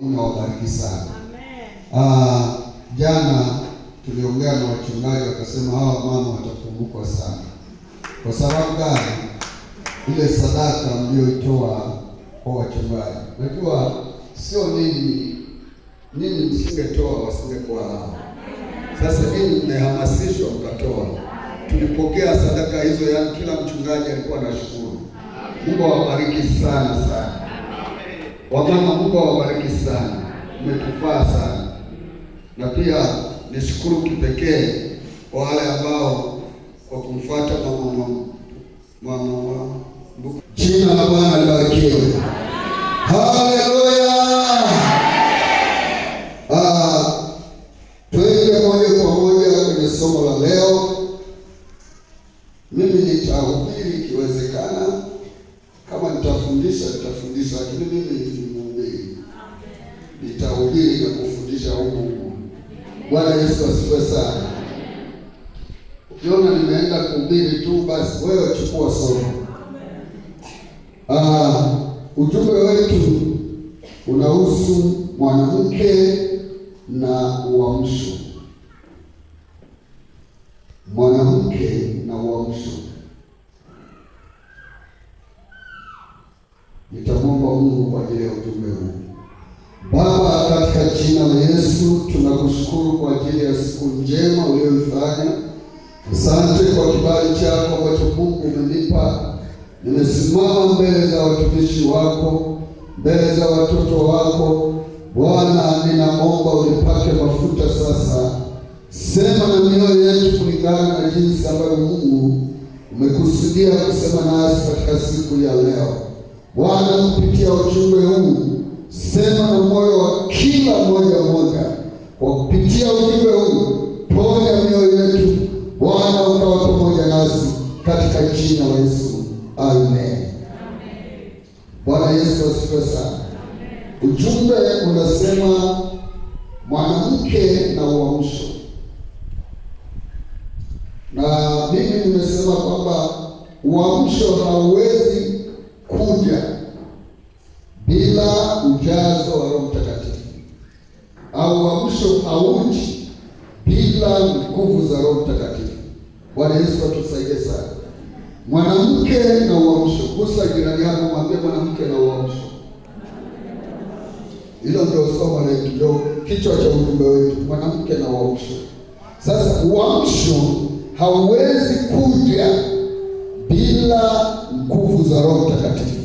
Nawabariki sana. Amen. Jana tuliongea na wachungaji wakasema hawa mama watakumbukwa sana. Kwa sababu gani? Ile sadaka mlioitoa kwa wachungaji. Najua sio nini msingetoa wasingekuwa hapa. Sasa nini mmehamasishwa mkatoa. Tulipokea sadaka hizo, yani kila mchungaji alikuwa anashukuru. Mungu awabariki sana sana. Wamama, Mungu awabariki sana. Umetufaa sana. Na pia nishukuru kipekee kwa wale ambao kwa kumfuata mama. Jina la Bwana libarikiwe. Haleluya. Tuende moja kwa moja kwenye somo la leo. Mimi nitahubiri ikiwezekana. Kama nitafundisha, lakini mimi ni mhubiri. Nitahubiri na kufundisha huko. Bwana Yesu asifiwe sana. Ukiona nimeenda kuhubiri tu basi wewe chukua somo. Ujumbe wetu unahusu mwanamke na uamsho. Mwanamke na uamsho. Nitamwomba Mungu kwa ajili ya ujumbe huu. Baba, katika jina la Yesu tunakushukuru kwa ajili ya siku njema uliyoifanya. Asante kwa kibali chako ambacho Mungu umenipa. Nimesimama mbele za watumishi wako, mbele za watoto wako. Bwana, ninaomba unipake mafuta sasa. Sema na mioyo yetu kulingana na jinsi ambavyo Mungu umekusudia kusema nasi katika siku ya leo. Bwana, kupitia ujumbe huu sema na moyo wa kila mmoja. Kwa kupitia ujumbe huu ponya mioyo yetu. Bwana, ukawa pamoja nasi katika jina la Yesu. Amen. Bwana Yesu asifiwe sana. Ujumbe unasema mwanamke na uamsho. Na mimi nimesema kwamba uamsho hauwezi kuja bila ujazo wa Roho Mtakatifu. Au uamsho hauji bila nguvu za Roho Mtakatifu. Bwana Yesu atusaidie sana. Mwanamke na uamsho. Gusa jirani yako, mwambie mwanamke na uamsho. Hilo ndio somo letu, ndio kichwa cha ujumbe wetu, mwanamke na uamsho. Sasa uamsho hauwezi kuja bila nguvu za Roho Mtakatifu.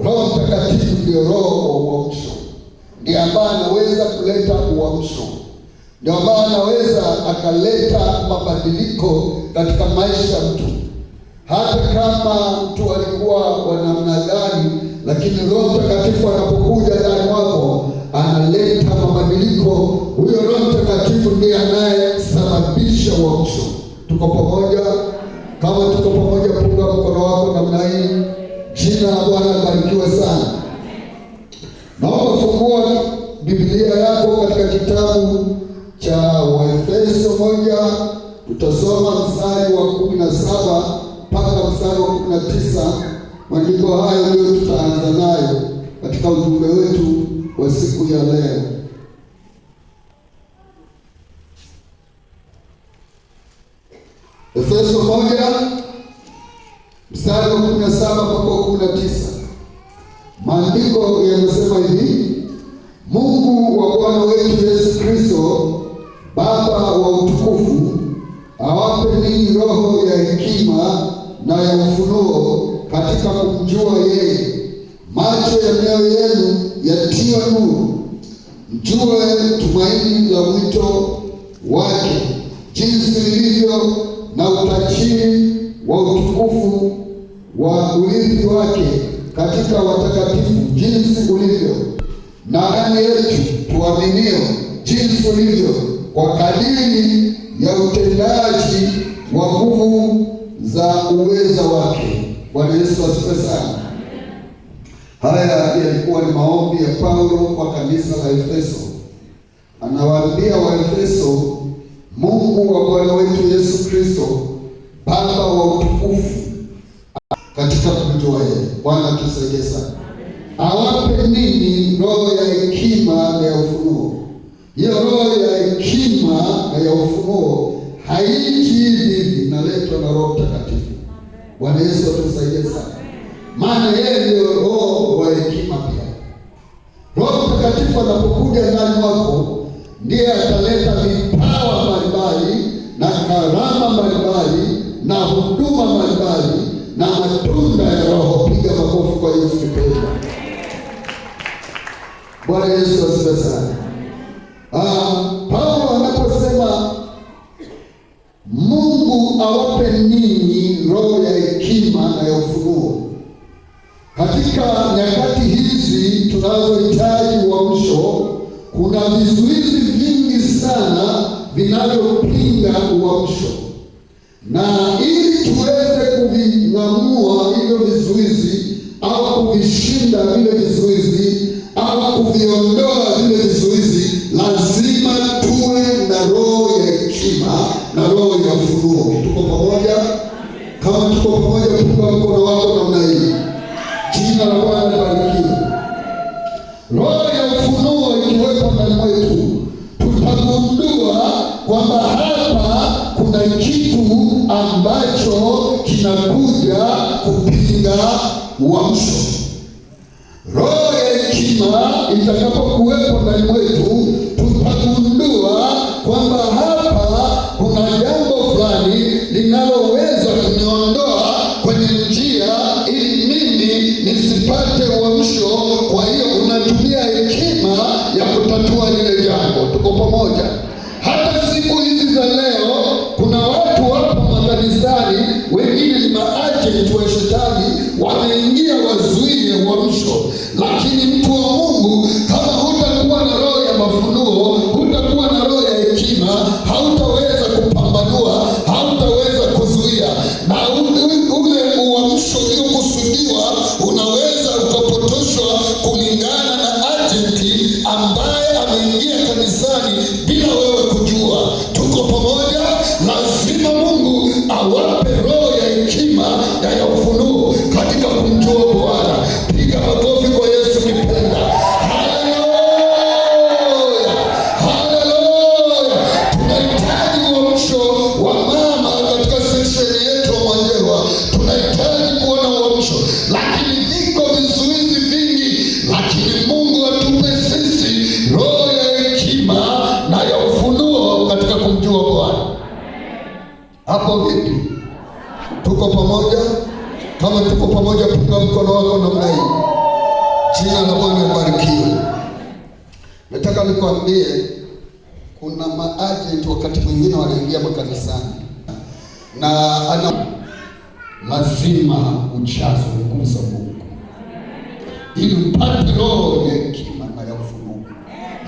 Roho Mtakatifu ndio roho wa uamsho. Ndiye ambaye anaweza kuleta uamsho. Ndio ambaye anaweza akaleta mabadiliko katika maisha ya mtu. Hata kama mtu alikuwa wa namna gani, lakini Roho Mtakatifu anapokuja ndani mwako analeta mabadiliko. Huyo Roho Mtakatifu ndiye anayesababisha uamsho. Tuko pamoja? Kama tuko pamoja, punga mkono wako namna hii. Jina la Bwana libarikiwe sana. Naomba fungua Biblia yako katika kitabu cha Waefeso 1. Tutasoma mstari wa 17 mpaka mstari wa 19. Maandiko hayo ndio tutaanza nayo katika ujumbe wetu wa siku ya leo. Efeso 1 mstari wa 17 mpaka 19. Maandiko yanasema hivi: Mungu wa Bwana wetu Yesu Kristo, Baba wa utukufu, awape ninyi roho ya hekima na ya ufunuo katika kumjua yeye. Macho ya mioyo yenu yatiwe nuru, mjue tumaini la mwito wake, jinsi lilivyo na utajiri wa utukufu wa urithi wake katika watakatifu, jinsi ulivyo na ndani yetu tuaminio, jinsi ulivyo kwa kadiri ya utendaji wa nguvu za uweza wake. Bwana Yesu asifiwe sana. Haya yalikuwa ni maombi ya Paulo kwa kanisa la Efeso. Anawaambia Waefeso, Mungu wa Bwana wetu Yesu Kristo, Baba wa utukufu, katika kumjua yeye. Bwana tusaidie sana. Awape ninyi roho ya hekima Hiyo roho ya hekima na ya ufunuo haiji hivi, inaletwa na Roho Mtakatifu. Bwana Yesu atusaidie sana, maana yeye ndio roho wa hekima pia. Roho Mtakatifu anapokuja ndani mwako, ndiye ataleta vipawa mbalimbali na karama mbalimbali na huduma mbalimbali na matunda ya Roho. Piga makofi kwa Yesu Kristo. Bwana Yesu asifiwe sana. Paulo anaposema Mungu awape ninyi roho ya hekima na ya ufunuo, katika nyakati hizi tunazohitaji uamsho, kuna vizuizi vingi sana vinavyopinga uamsho, na ili tuweze kuving'amua hivyo vizuizi au kuvishinda vile vizuizi au kuviondoa vile vizuizi, lazima tuwe na roho ya hekima na roho ya ufunuo. Tuko pamoja? Kama tuko pamoja, punga mkono wako namna hii. Jina la Bwana libarikiwe. Roho ya ufunuo ikiwepo ndani mwetu, tutagundua kwamba hapa kuna kitu ambacho kinakuja kupinga uamsho. Roho ya hekima itakapokuwepo ndani mwetu, tutagundua kwamba hapa kuna jambo fulani linaloweza kuniondoa kwenye njia ili mimi nisipate uamsho. Kwa hiyo unatumia hekima ya kutatua lile jambo. Tuko pamoja? Hata siku hizi za leo kuna watu wapo makanisani, wengine ni maajenti wa shetani, wameingia wazuie uamsho. Lakini mtu wa Mungu, kama hutakuwa na roho ya mafunuo, hutakuwa na roho ya hekima, hautaweza kupambanua, hautaweza kuzuia, na ule uamsho uliokusudiwa unaweza ukapotoshwa kulingana na ajenti ambaye ameingia kanisani bila wewe kujua. Tuko pamoja? Lazima Mungu awape roho ya hekima na ya ufunuo katika kumjua Bwana. Piga makofi kwa Yesu mpenda. Haleluya! Haleluya! Tunahitaji uamsho wa mama katika sesheni yetu ya Mwanjelwa. Tunahitaji kuona uamsho, lakini viko vizuizi vingi. Lakini Mungu atupe sisi roho ya hekima na ya ufunuo katika kumjua Bwana. Hapo vipi? Tuko pamoja? Kama tuko pamoja, punga mkono wako namna hii. Jina la Bwana libarikiwe. Nataka nikwambie, kuna maajenti wakati mwingine wanaingia makanisani na lazima ujazo nguvu za Mungu ili upate roho ya hekima na ya ufunuo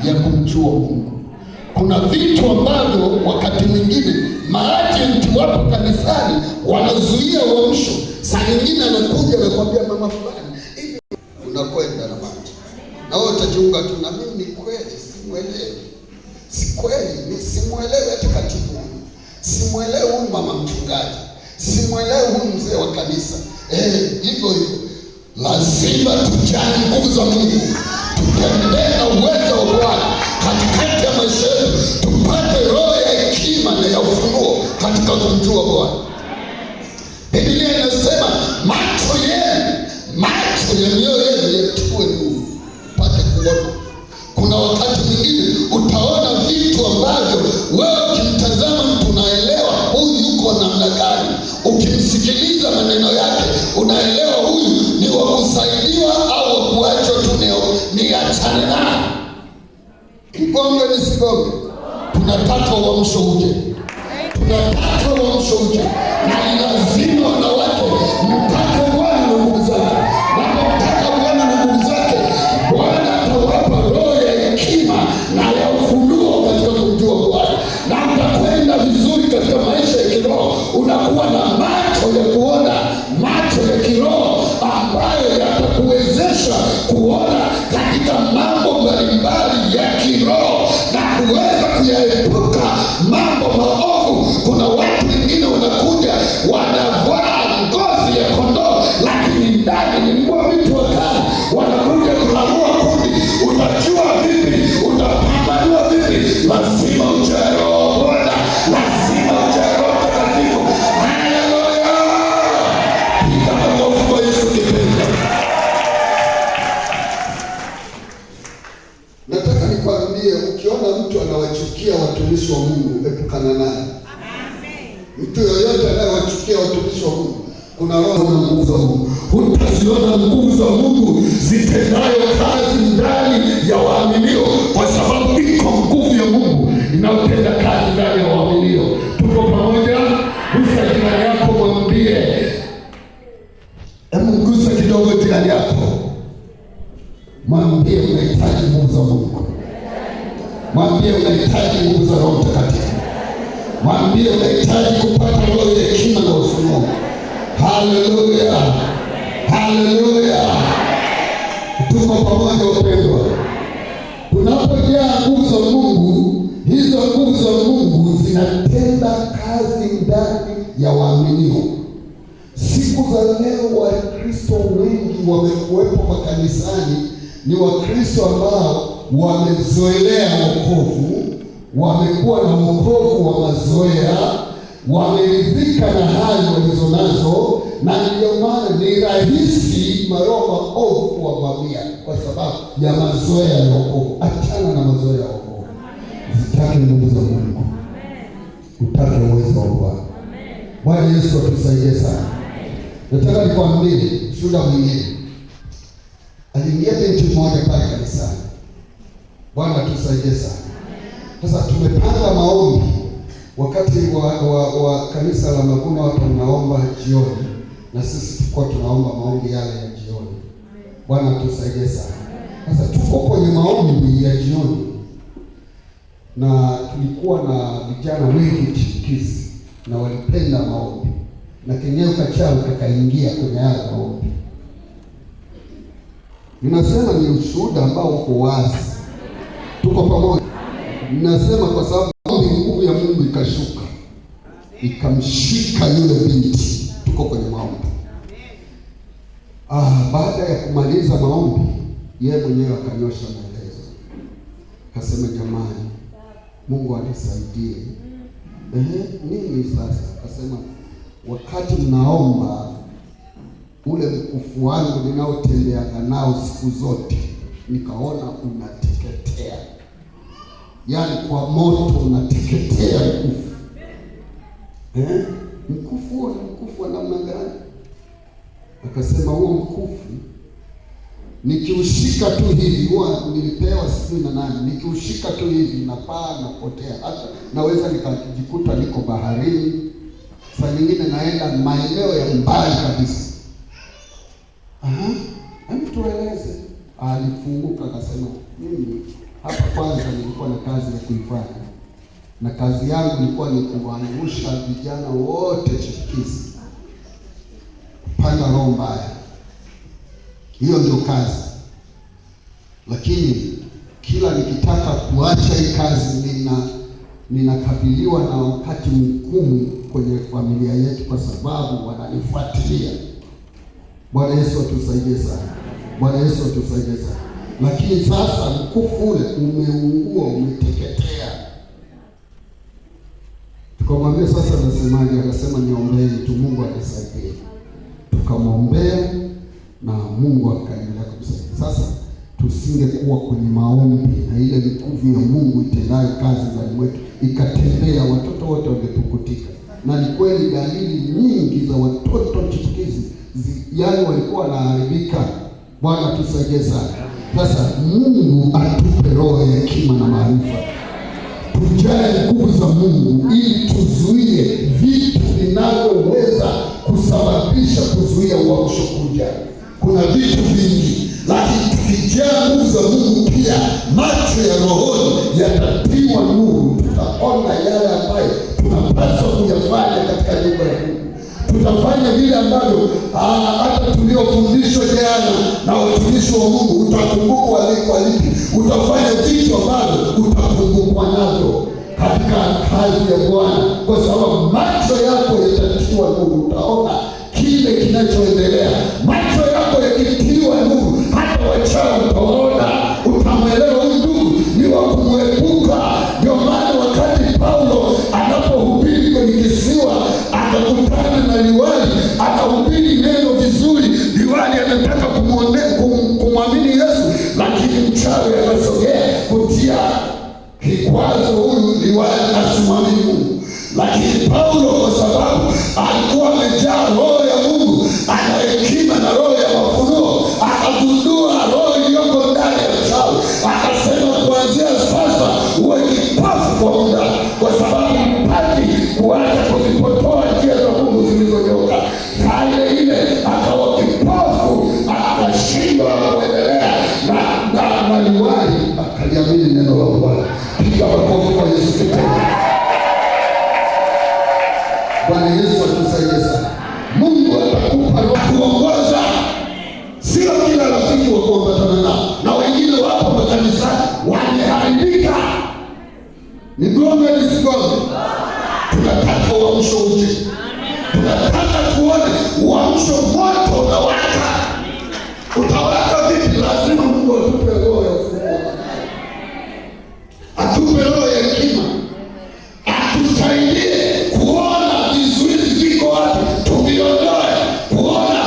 ya kumjua Mungu. Kuna vitu ambavyo wakati mwingine maajenti wapo kanisani wanazuia uamsho. Saa nyingine anakuja na kuambia mama fulani hivi, unakwenda na maji na wewe utajiunga tu na mimi. Ni kweli simuelewi, si kweli, simuelewi hata katibu, simuelewi huyu mama mchungaji, simuelewi huyu mzee wa kanisa. Hivyo lazima tujae nguvu za Mungu, tutembee na uwezo wa Bwana katikati ya maisha yetu, tupate roho ya hekima na ya ufunuo katika kumjua Bwana. Biblia inasema macho ya mioyo yenu yatiwe nuru, upate kuona. Kuna wakati mwingine utaona vitu ambavyo wewe ukimtazama mtu unaelewa huyu yuko namna gani. Ukimsikiliza maneno yake unaelewa huyu ni wa kusaidiwa au wa kuachwa tu ni achane naye. Kigonge nisigonge, tunataka uamsho uje. Tunataka uamsho uje. Na ni lazima wanawake mpate Bwana na nguvu zake. Wanapotaka Bwana na nguvu zake, Bwana atawapa roho ya hekima na ya ufunuo katika kumjua Bwana. Na utakwenda vizuri katika maisha ya kiroho. Unakuwa na macho ya kuona, macho ya kiroho ambayo yatakuwezesha kuona katika mambo mbalimbali ya kiroho na kuweza kuyaepuka mambo maovu. Kuna watu wengine wanakuja wanavaa ngozi ya kondoo, lakini ndani ni mbwa mwitu wakali. Wanakuja kulamua kundi. Utajua vipi? Utapambanua vipi lazima ujae Roho Bwana, lazima ujae Roho Mtakatifu. Haleluya! Piga makofi kwa Yesu kipenda. Nataka nikwambie, ukiona mtu anawachukia watumishi wa Mungu, epukana naye. Mtu yoyote anayewachukia watumishi wa Mungu, kuna roho na nguvu za Mungu. Utaziona nguvu za Mungu zitendayo kazi ndani ya waaminio, kwa sababu iko nguvu ya Mungu inayotenda kazi ndani ya waaminio. Tuko pamoja? Gusa jirani yako, mwambie, hebu gusa kidogo jirani yako, mwambie unahitaji nguvu za Mungu. Mwambie unahitaji nguvu za Roho Mtakatifu. Mwambie unahitaji kupata roho ya hekima na ufunuo. Haleluya, haleluya. Tuko pamoja wapendwa. Tunapojaa nguvu za Mungu, hizo nguvu za Mungu zinatenda kazi ndani ya waaminio. Siku za leo Wakristo wengi wamekuwepo makanisani ni Wakristo ambao wamezoelea wokovu, wamekuwa na wokovu wa mazoea, wameridhika na hali walizonazo, na ndio maana ni rahisi maroho maovu kuwavamia kwa sababu ya mazoea ya wokovu. Achana na mazoea ya wokovu. Zitake nguvu za Mungu. Utake uwezo wa Bwana. Bwana Yesu atusaidie sana. Nataka nikwambie shuhuda mwingine. Aliingia binti mmoja pale kanisani. Bwana atusaidie sana. Sasa tumepanga maombi wakati wa kanisa la Mavuno, watu wanaomba jioni, na sisi tulikuwa tunaomba maombi yale ya jioni. Bwana atusaidie sana. Sasa tuko kwenye maombi ya jioni, na tulikuwa na vijana wengi chipukizi na walipenda maombi, na kenyeo kachao kakaingia kwenye yale maombi. Ninasema ni ushuhuda ambao uko wazi. Tuko pamoja. Ninasema kwa sababu nguvu ya Mungu ikashuka, ikamshika yule binti. Tuko kwenye maombi. Baada ya kumaliza maombi, yeye mwenyewe akanyosha maelezo. Akasema, jamani, Mungu anisaidie. Nini sasa? Akasema, wakati mnaomba, ule mkufu wangu ninaotembeaga nao siku zote, nikaona unateketea. Yaani kwa moto unateketea mkufu. Mkufu ni mkufu wa namna gani? Akasema, huo mkufu nikiushika tu hivi, huwa nilipewa sijui na nani, nikiushika tu hivi napaa napotea. Hata naweza nikajikuta niko baharini, saa nyingine naenda maeneo ya mbali kabisa. Hebu tueleze. Alifunguka akasema, mimi hapa kwanza nilikuwa na kazi ya kuifanya, na kazi yangu ilikuwa ni kuangusha vijana wote chipukizi, kupanda roho mbaya. Hiyo ndio kazi. Lakini kila nikitaka kuacha hii kazi, ninakabiliwa na wakati mgumu kwenye familia yetu, kwa sababu wananifuatilia. Bwana Yesu atusaidie sana. Bwana Yesu atusaidie sana. Lakini sasa mkufu ule umeungua, umeteketea. Tukamwambia, sasa nasemaje? Akasema, niombeeni tu Mungu anisaidie. Tukamwombea na Mungu akaendelea kumsaidia. Sasa tusingekuwa kwenye maombi na ile nguvu ya Mungu itendayo kazi ndani mwetu ikatembea, watoto wote wangepukutika. Na ni kweli dalili nyingi za watoto chipukizi yaani walikuwa wanaharibika. Bwana tusaidie sana. Sasa Mungu atupe roho ya hekima na maarifa, tujae nguvu za Mungu ili tuzuie vitu vinavyoweza kusababisha kuzuia uamsho kuja. Kuna vitu vingi, lakini tukijaa nguvu za Mungu pia macho ya rohoni yatatiwa nuru. Tutaona yale ambayo tunapaswa kuyafanya katika nyumba ya Mungu. Tutafanya vile ambavyo hata tuliofundishwa jana na watumishi wa Mungu. Utakumbukwa waliko alipi. Utafanya vitu ambavyo utakumbukwa navyo katika kazi ya Bwana, kwa sababu macho yako yatatiwa nuru. Utaona kile kinachoendelea. Macho yako yakitiwa nuru, hata wachawi utaona. Utamwelewa huyu ndugu ni wa kumwepuka. Ndio kikwazo huyu liwali asimwamini Mungu. Lakini Paulo kwa sababu alikuwa amejaa roho ya Mungu, ana hekima na roho ya mafunuo, akagundua roho iliyoko ndani ya mchawi, akasema kuanzia sasa uwe kipofu kwa muda, kwa sababu mpati kuacha kuzipotoa njia za Mungu zilizonyoka. Saa ile ile akawa kipofu, akashindwa kuendelea na liwali akaliamini neno la Bwana. Piga makofi kwa Yesu Kristo. Bwana Yesu atusaidie sana. Mungu atakupa roho kuongoza. Sio kila rafiki wa kuambatana nao, na wengine wapo makanisani wameharibika. Ni gombe lisigombe. Tunataka uamsho uje. Tunataka tuone uamsho moto unawaka. Utawaka vipi? Lazima Mungu atupe roho ya ufunuo, atupe roho ya hekima, atusaidie kuona vizuizi viko wapi, tuviondoe, kuona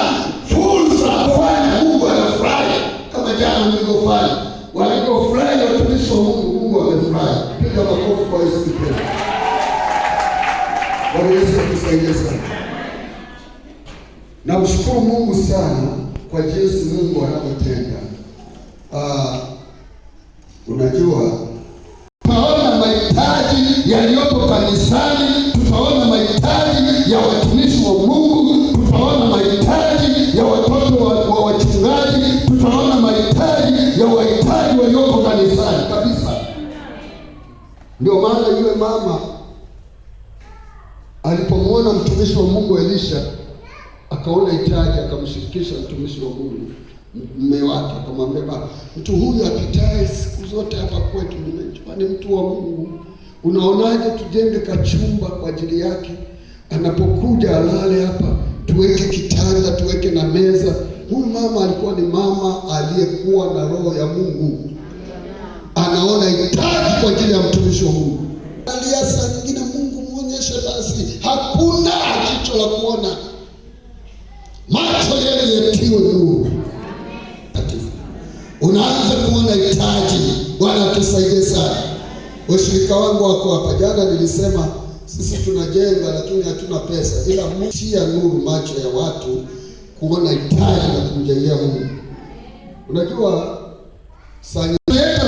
fursa kufanya. Mungu anafurahi kama jana mlivyofanya, walipofurahi watumishi wa Mungu, Mungu amefurahi. Piga makofi kwa Yesu Kristo. Bwana Yesu atusaidie sana. Namshukuru Mungu sana kwa jinsi Mungu anavyotenda. Unajua, tutaona mahitaji yaliyopo kanisani, tutaona mahitaji ya watumishi wa Mungu, tutaona mahitaji ya watoto wa wachungaji, tutaona mahitaji ya wahitaji walioko kanisani kabisa. Ndio maana yule mama alipomwona mtumishi wa Mungu Elisha, akaona hitaji, akamshirikisha mtumishi wa Mungu mume wake, akamwambia, baba, mtu huyu apitaye siku zote hapa kwetu ni mtu wa Mungu, unaonaje tujenge kachumba kwa ajili yake, anapokuja alale hapa, tuweke kitanda, tuweke na meza. Huyu mama alikuwa ni mama aliyekuwa na roho ya Mungu, anaona hitaji kwa ajili ya mtumishi wa Mungu. Alia saa nyingine Mungu muonyeshe basi, hakuna jicho la kuona, macho yeye yatiwe nuru. Unaanza kuona hitaji. Bwana tusaidie sana. Washirika wangu wako hapa. Jana nilisema sisi tunajenga lakini hatuna pesa, ila mtia nuru macho ya watu kuona hitaji na kumjengea Mungu. Unajua sasa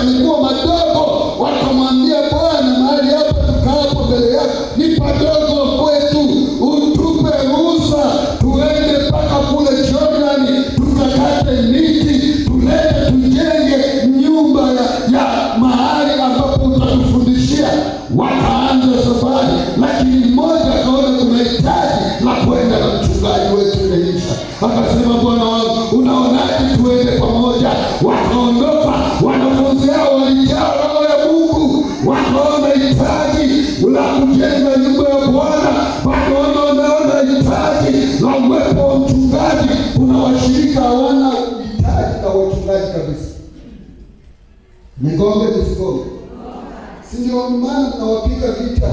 amekuwa madogo, wakamwambia Bwana, mahali hapa tukaapo mbele yako ni padogo kwetu, utupe ruhusa tuende mpaka kule Jordan, tukakate miti, tulete tujenge nyumba ya mahali ambapo utatufundishia. Wakaanza safari, lakini mmoja akaona kuna hitaji la kwenda na mchungaji wetu Elisha. Akasema, Bwana wangu, unaonaje tuende pamoja? Wakaondoka, wanafunzi hao walijaa roho ya Mungu, wakaona hitaji la kujenga nyumba ya Bwana, wakaona hitaji la uwepo wa mchungaji. Kuna washirika hawana hitaji la wachungaji kabisa. Migombe nisigombe. Si ndio maana mnawapiga vita,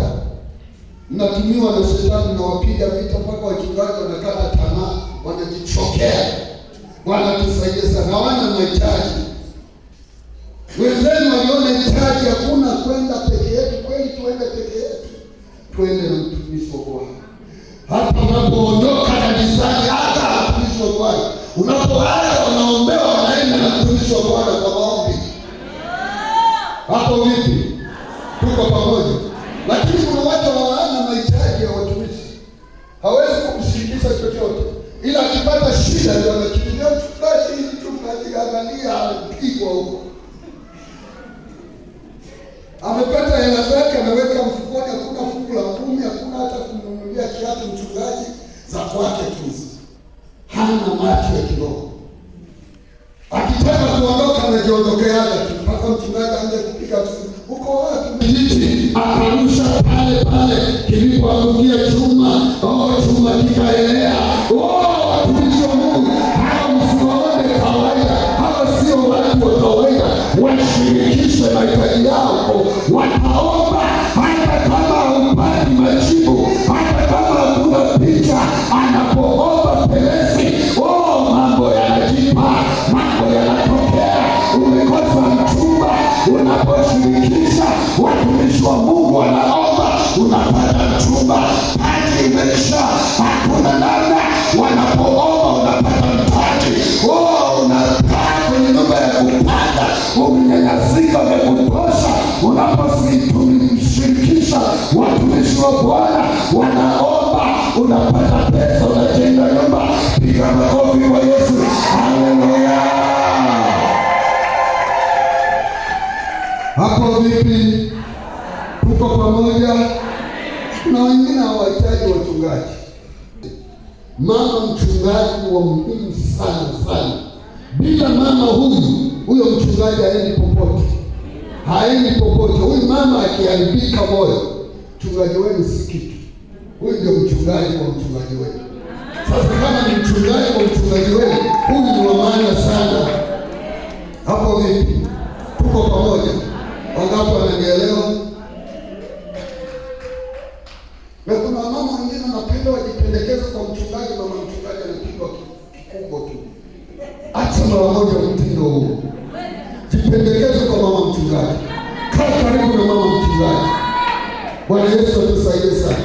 mnatumiwa na shetani, mnawapiga vita mpaka wachungaji wanakata tamaa, wanajichokea. Bwana tusaidie sana. Hawana mahitaji. Wenzenu waliona hitaji, hakuna kwenda peke yetu. Kweli tuende peke yetu? Twende na mtumishi wa Bwana. Hata unapoondoka kanisani, hata mtumishi wa Bwana unapoanza unaombewa, wanaenda na mtumishi wa Bwana kwa maombi. Hapo vipi? Tuko pamoja. Lakini kuna watu hawana mahitaji ya watumishi, hawezi kumshirikisha chochote, ila akipata shida ndio anakimbilia mchungaji, mchungaji angalia, amepigwa huko, amepata hela zake, ameweka mfukoni, hakuna fungu la 10, hakuna hata kumnunulia kiatu mchungaji, za kwake tu, hana macho ya kiroho. Akitaka kuondoka anajiondokeaga tu mpaka mchungaji aje kupiga simu, uko wapi? Kijiti akarusha pale pale, kilipoangukia chuma, chuma kikaelea. Watumishi wa Mungu hao msiwaone kawaida, hao sio watu wa kawaida. Washirikishe mahitaji yako, wataomba hata kama haupati majibu, hata kama hakuna picha. Anapoomba pelezi, mambo yanajipa, mambo yanatokea. Umekosa mchumba, unaposhirikisha watumishi wa Mungu wanaomba, unapata mchumba. Pati imeisha, hakuna namna. Wanapoomba unapata mtaji. Unakaa kwenye nyumba ya kupanda, umenyanyasika vya kutosha. Unaposhirikisha watumishi wa Bwana wanaomba, unapata pesa, unajenga nyumba. Piga makofi kwa Yesu. Haleluya. Hapo vipi? Tuko pamoja? Na wengine hawahitaji wachungaji. Mama mchungaji wa muhimu sana. Bila mama huyo mchungaji haendi popote. Huyu mama akiharibika moyo, mchungaji wenu si kitu. Huyu ndio mchungaji wa mchungaji wenu. Sasa kama ni mchungaji wa mchungaji wenu, huyu ni wa maana sana. Hapo vipi? Tuko pamoja? Wangapi wananielewa? Na kuna mama wengine wanapenda wajipendekeze kwa mchungaji. Mama mchungaji anapigwa kikumbo tu. Acha mara moja mtindo huo. Jipendekeze kwa mama mchungaji. Kaa karibu na mama mchungaji. Bwana Yesu atusaidie sana.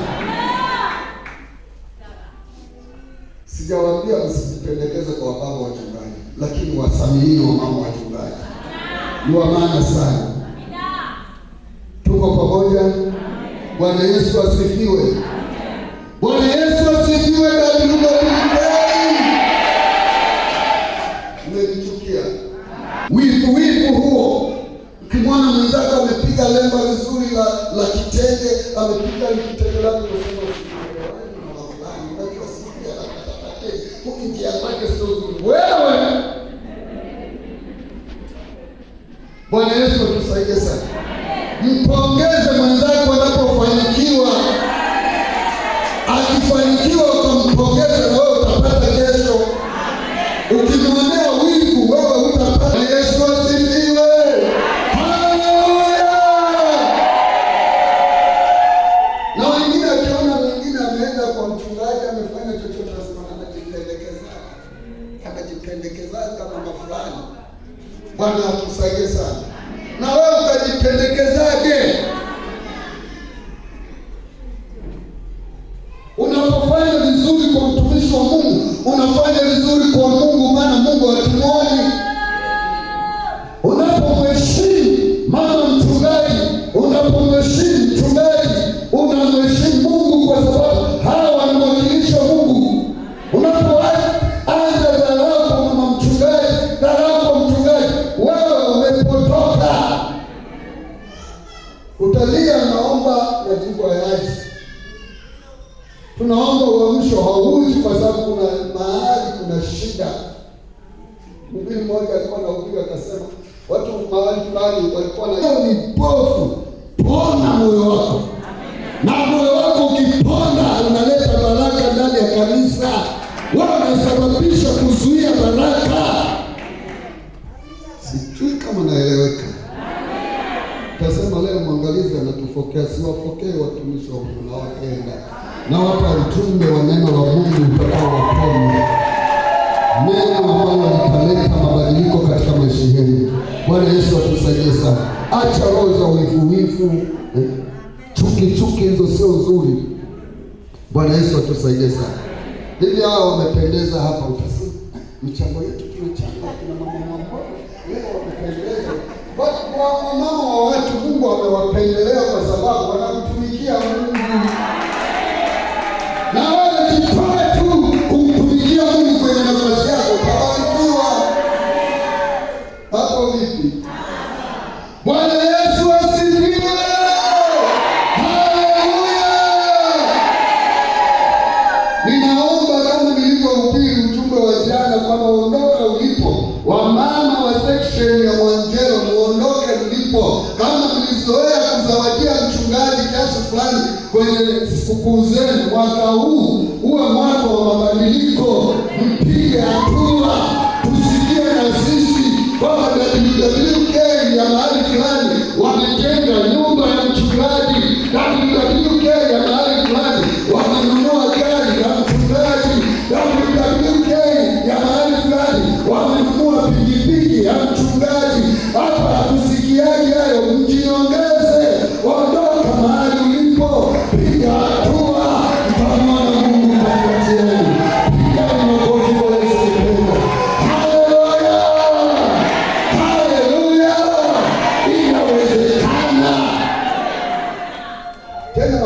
Sijawaambia msijipendekeze kwa baba wachungaji, lakini wasamini wa mama wachungaji. Ni wa maana sana. Tuko pamoja? Bwana Yesu asifiwe. Bwana Yesu asifiwe. Umenichukia. Wivu huo. Ukimwona mwenzako amepiga lemba vizuri la kitenge, amepiga kitenge lake unasema njia zake sio nzuri. Wewe. Bwana Yesu atusaidie sana. Mpongeze mwenzako anapofanikiwa. Akifanikiwa ukampongeze, na wewe utapata kesho. Ukimwonea wivu, wewe utapata. Yesu asifiwe. Haleluya. Na wengine akiona mwingine ameenda kwa mchungaji amefanya chochote, anasema anajipendekeza kama mafulani. Bwana atusaidie sana. Na wewe utajipendekezaje? Unapofanya vizuri kwa mtumishi wa Mungu, unafanya vizuri kwa Mungu, maana Mungu hatuoni. Unapomheshimu mama mchungaji, unapomheshimu mchungaji, unamheshimu Mungu, kwa sababu hawa wanawakilisha Mungu. Unapoanza dharau kwa mama mchungaji, dharau kwa mchungaji, wewe umepotoka. Utalia, naomba majibu hayaji. Tunaomba uamsho hauji kwa sababu kuna mahali kuna shida. Mhubiri mmoja alikuwa anahubiri akasema, watu mahali fulani walikuwa na ni pofu. Pona moyo wako. Na moyo wako ukipona, unaleta baraka ndani ya kanisa. Wewe unasababisha kuzuia baraka. Sijui kama naeleweka. Tasema leo mwangalizi anatufokea, siwafokee watumishi wa Mungu, na wapenda. Na wapa ujumbe wa neno la Mungu utakao waponya. Neno ambalo litaleta mabadiliko katika maisha yenu. Bwana Yesu atusaidie sana. Acha roho za wivu, chuki hizo sio nzuri. Bwana Yesu atusaidie sana. Hivi hao wamependeza hapa, utasema michango yetu tunachanga kina mama leo wamependeza. Kwa mama wa watu Mungu amewapendelea kwa sababu wanamtumikia Mungu. Na wewe jitoe tu kumtumikia Mungu kwenye nafasi yako, utabarikiwa. Hapo vipi? Bwana Yesu asifiwe. Haleluya. Ninaomba kama nilivyohubiri ujumbe wa jana kwamba ondoka ulipo. Wamama wa section ya Mwanjelo, muondoke mlipo. Kama mlizoea kuzawadia mchungaji kiasi fulani kwenye sikukuu zenu, mwaka huu uwe mwaka wa mabadiliko. Mpige hatua. Tusikie na sisi kwamba WWK ya mahali fulani wamejenga nyumba ya mchungaji. WWK ya mahali fulani wamenunua gari la mchungaji. WWK ya mahali fulani wamenunua pikipiki ya mchungaji. Hapa hatusikiaje hayo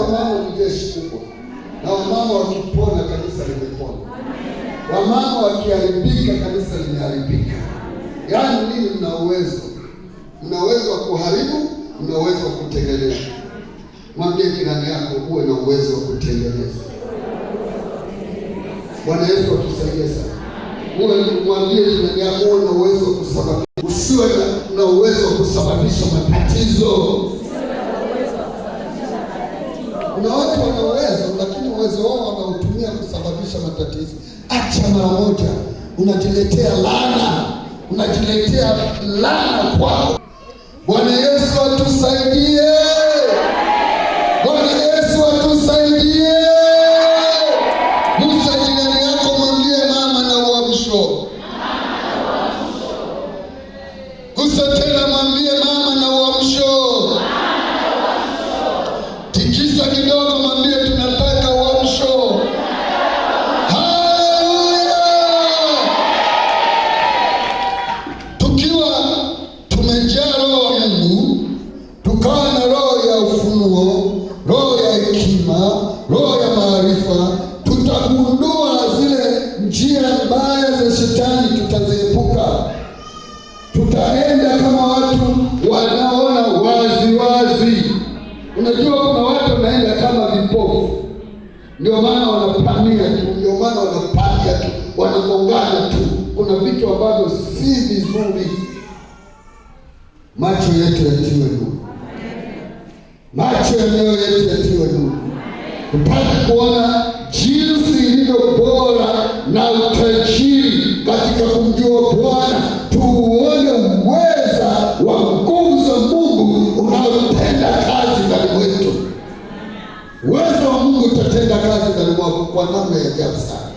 wamama ni jeshi kubwa, na wamama wakipona kanisa limepona. Wamama wakiharibika kanisa limeharibika. Yaani nini? Mna uwezo wa kuharibu, mna uwezo wa kutengeneza. Mwambie jirani yako uwe na uwezo wa kutengeneza. Bwana Yesu atusaidie sana. Mwambie jirani yako uwe na uwezo wa kusababisha. Usiwe na uwezo wa kusababisha matatizo. Kuna watu wana uwezo, lakini uwezo wao wanautumia kusababisha matatizo. Acha mara moja, unajiletea laana kwako. Bwana Yesu atusaidie. Bwana Yesu atusaidie. Musa jirani yako, mwambie mama na uamsho. Musa tena mwambie mama na uamsho. Tikisa kidogo, mwambie tunataka uamsho. Haleluya! Tukiwa tumejaa roho ya Mungu, tukawa na roho ya ufunuo, roho ya hekima, roho ya maarifa, tutagundua zile njia mbaya za shetani, tutaziepuka. Tutaenda kama watu wanaona wazi. Unajua kuna watu wanaenda kama vipofu. Ndio maana wanapania tu, wanagongana tu. Kuna vitu ambavyo si vizuri. Macho yetu yatiwe nuru. Macho ya mioyo yetu yatiwe nuru. Tupate kuona jinsi ilivyo bora na utajiri katika kumjua Bwana. Tuone uweza wa nguvu za Mungu unaotenda kazi ndani mwetu. Uwezo wa Mungu utatenda kazi ndani mwako kwa namna ya ajabu sana.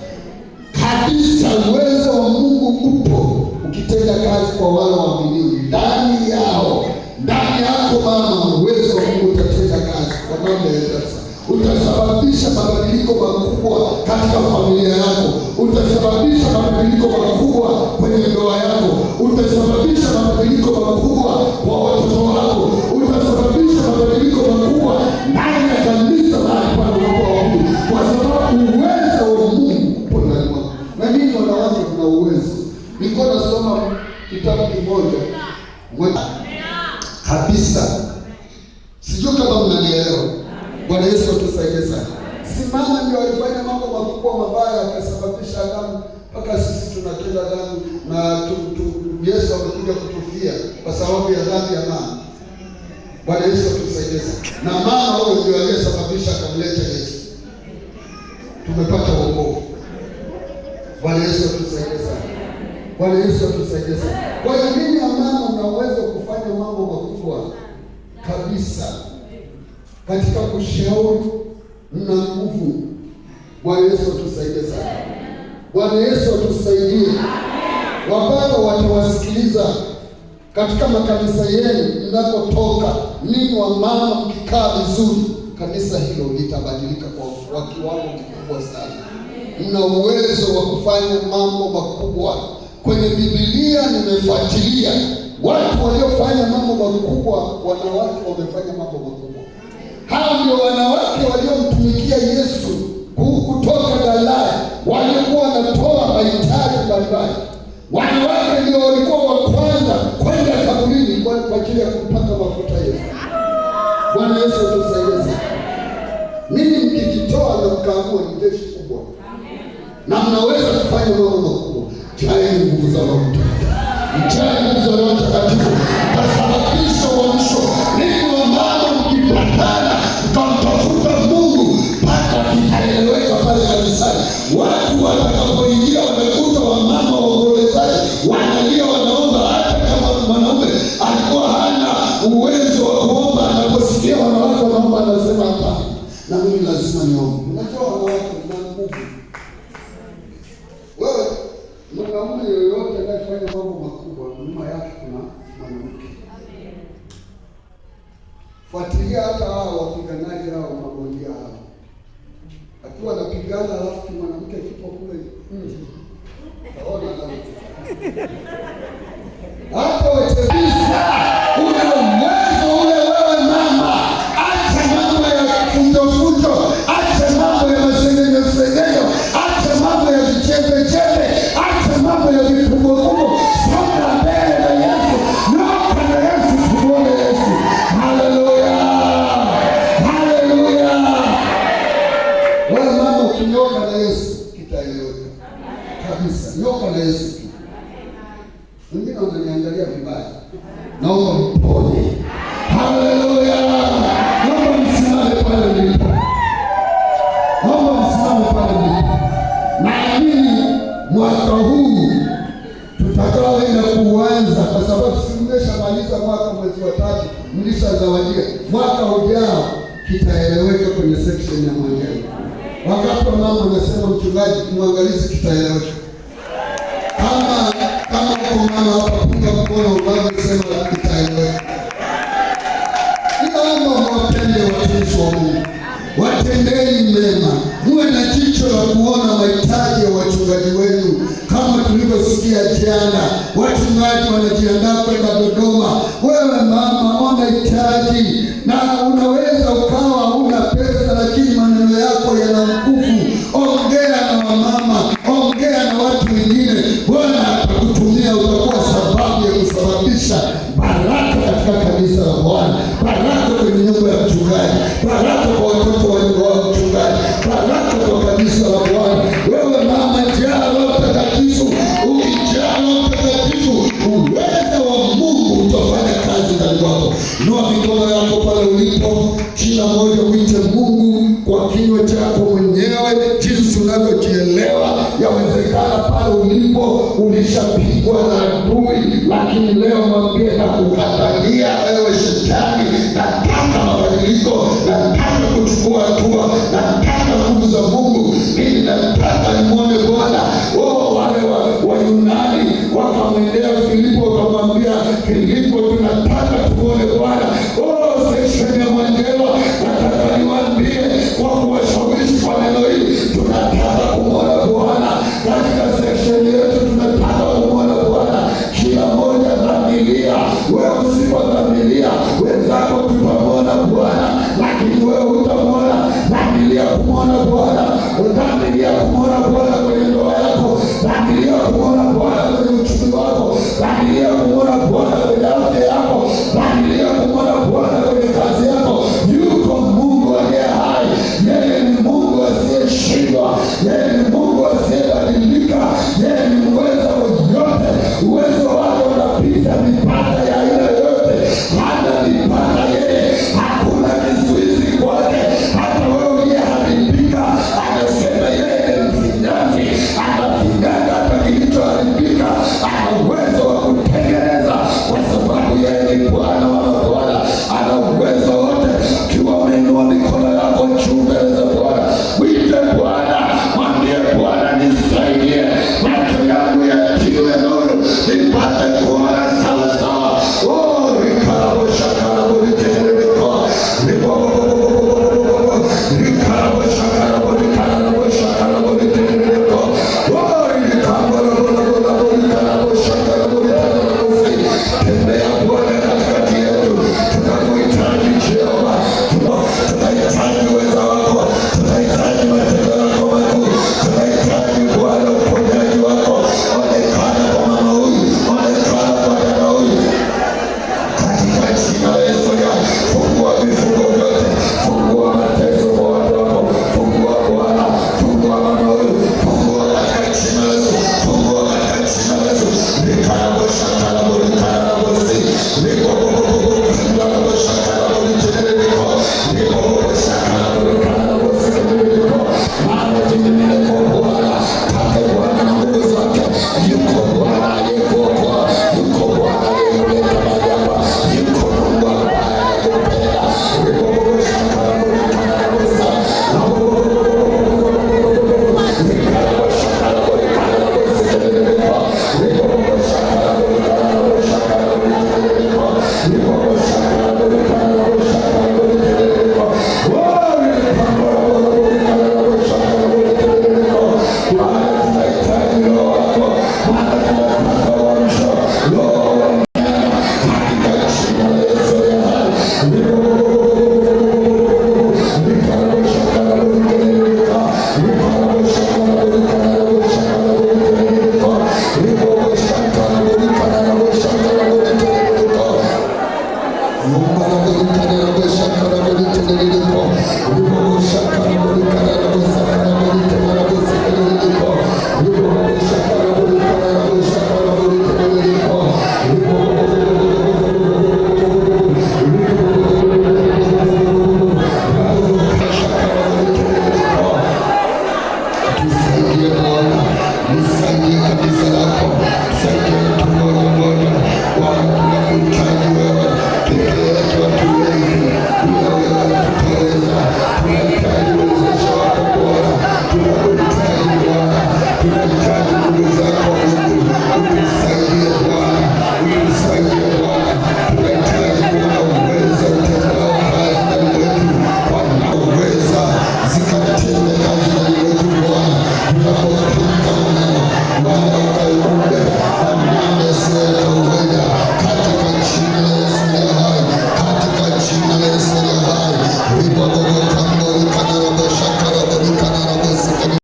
Kabisa uwezo wa Mungu upo ukitenda kazi kwa wale waaminio ndani yao. Ndani yako mama, uwezo wa Mungu utatenda kazi kwa namna ya ajabu sana. Utasababisha mabadiliko makubwa katika familia yako. Utasababisha mabadiliko makubwa kwenye ndoa yako. Utasababisha mabadiliko makubwa kwa watoto wako. Utasababisha mabadiliko makubwa ndani ya kanisa lako kwa Mungu, kwa sababu uwezo wa Mungu upo ndani mwako. Na ninyi wanawake mna uwezo. Nilikuwa nasoma kitabu kimoja kabisa, sijui kama mnanielewa. Bwana Yesu atusaidie sana. Si mama ndio alifanya mambo makubwa mabaya akasababisha dhambi mpaka sisi tunatenda dhambi, na Yesu amekuja kutufia kwa sababu ya dhambi ya mama. Bwana Yesu atusaidie sana. Na mama huyo ndio aliyesababisha akamleta Yesu. Tumepata wokovu. Bwana Yesu atusaidie sana. Bwana Yesu atusaidie sana. Kwa hiyo mimi na mama mna uwezo kufanya mambo makubwa kabisa. Katika kushauri mna nguvu. Bwana Yesu atusaidie sana. Bwana Yesu atusaidie. Wababa watawasikiliza katika makanisa yenu mnapotoka. Ninyi wamama mkikaa vizuri, kanisa hilo litabadilika kwa kiwango kikubwa sana. Mna uwezo wa kufanya mambo makubwa. Kwenye Biblia nimefuatilia watu waliofanya mambo makubwa, wanawake wamefanya mambo makubwa. Hao ndio wanawake waliomtumikia Yesu kutoka Galilaya, walikuwa wanatoa mahitaji mbalimbali. Wanawake ndio walikuwa wa kwanza kwenda kaburini kwa ajili ya kupaka mafuta Yesu. Bwana Yesu atusaidie sana. Mimi mkijitoa na mkaamua ni jeshi kubwa. Na mnaweza kufanya mambo makubwa. Jaeni nguvu za Roho Mtakatifu. Jaeni nguvu za Roho Mtakatifu. Tasababisha uamsho. Ninyi wamama mkipatana mkamtafuta Mungu mpaka kitaeleweka pale kanisani. Watu watakapoingia wamekuta wamama waombolezaji wanalia, wanaomba. Hata kama mwanaume alikuwa hana uwezo wa kuomba, anaposikia wanawake wanaomba anasema hapana, na mimi lazima niombe. Unajua wanawake wana nguvu. Wewe mwanaume yoyote anayefanya mambo makubwa, nyuma yake kuna mwanamke. Fuatilia hata hao wapiganaji hao, mabondia hao, akiwa anapigana alafu mwanamke kipo kule taona hapo wetebisa. Una uwezo ule wewe mama, acha mambo ya kufundofu ukishazawadia mwaka ujao kitaeleweka kwenye section ya maneno. Wakati wa mama anasema mchungaji mwangalizi, kitaeleweka. Kama uko mama hapa, punga mkono ubaba, sema kitaeleweka. Naomba mwapende watumishi wa Mungu, watendeni mema, muwe na jicho la kuona mahitaji ya wachungaji wenu. Kama tulivyosikia jana, wachungaji wanajiandaa kwenda Dodoma. Wewe mama, ona hitaji, na unaweza ukawa huna pesa, lakini maneno yako yana nguvu. Ongea na wamama, ongea na watu wengine. Bwana atakutumia, utakuwa sababu ya kusababisha baraka katika kanisa la Bwana, baraka kwenye nyumba ya mchungaji, baraka kwa watoto wa mchungaji, baraka kwa kanisa la Bwana. Wewe mama, jaa Roho Mtakatifu. Ukijaa Roho Mtakatifu, uwezo wa Mungu utafanya kazi ndani yako. Inua mikono yako pale ulipo, kila mmoja mwite Mungu kwa kinywa chako mwenyewe jinsi unavyojielewa. Yawezekana pale ulipo ulishapigwa na adui, lakini leo mwambie na kukatalia wewe